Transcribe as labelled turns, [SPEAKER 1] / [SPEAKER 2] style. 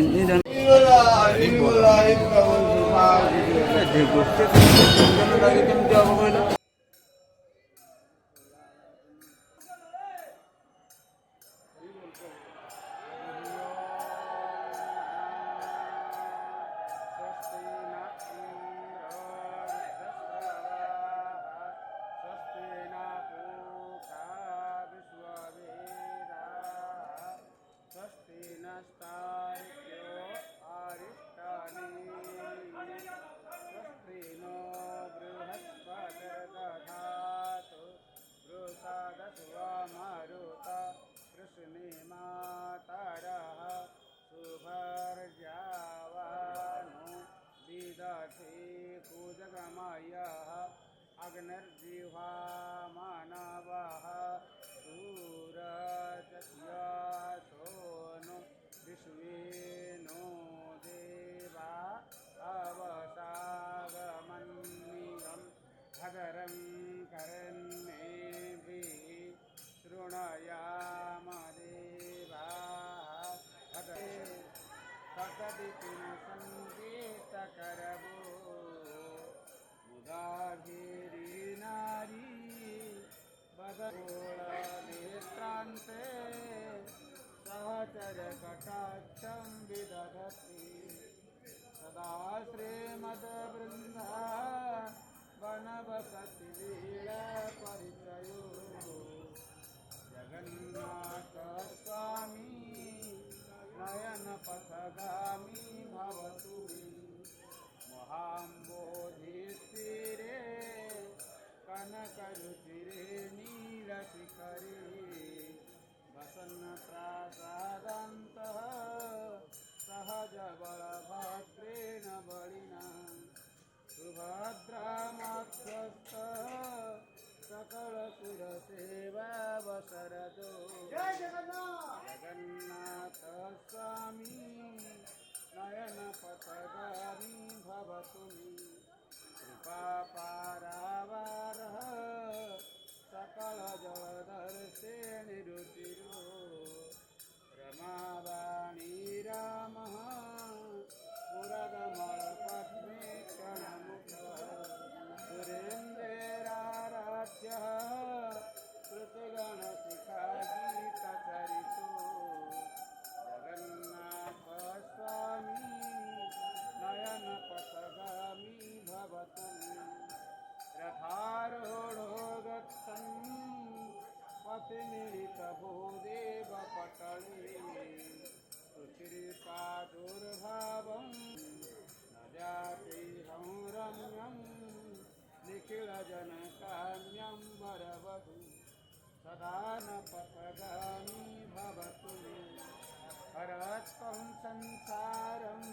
[SPEAKER 1] निधन अग्निर्जिह्वा मानवः सूरजस्यासोनो विश्वेनो देवा अवसागमन्नियं भगरं कर्णेभिः शृणुयाम देवाः सकदितिं सङ्गीतकरवो मुदाभिरीनारी बदगोळनेत्रान्ते सहचरकटाक्षं विदधति सदा श्रीमद्वृन्दा वनवसति लीलापरिचयो जगन्नाथस्वामी नयनपथगामी भवतु महाम्बोधिस्थिरे कनकरुचिरे नीलशिखरे वसन्नप्रासादान्तः सहजबलभद्रेण बलिना सुभद्रामाध्यस्थः सकलसुरसेवावसरदो जगन्नाथस्वामी नयनपथगामी भवतु मे कृपापारावारः सकलजलदर्शेणिरुचिरो रमावाणी रामः पुरगमलपद्मे क्षणमुखः सुरेन्द्रेराराध्यः श्रुतिगणशिखागीतचरितो जगन्नाथस्वामी नयनपथगामी भवतु रथारूढो गच्छन् पथिमिलितभूदेवपटले सुचिरप्रादुर्भावं न जातेऽहं रम्यं निखिलजनकाम्यं वरवधू सदा न पथगामी भवतु हरत्वं संसारं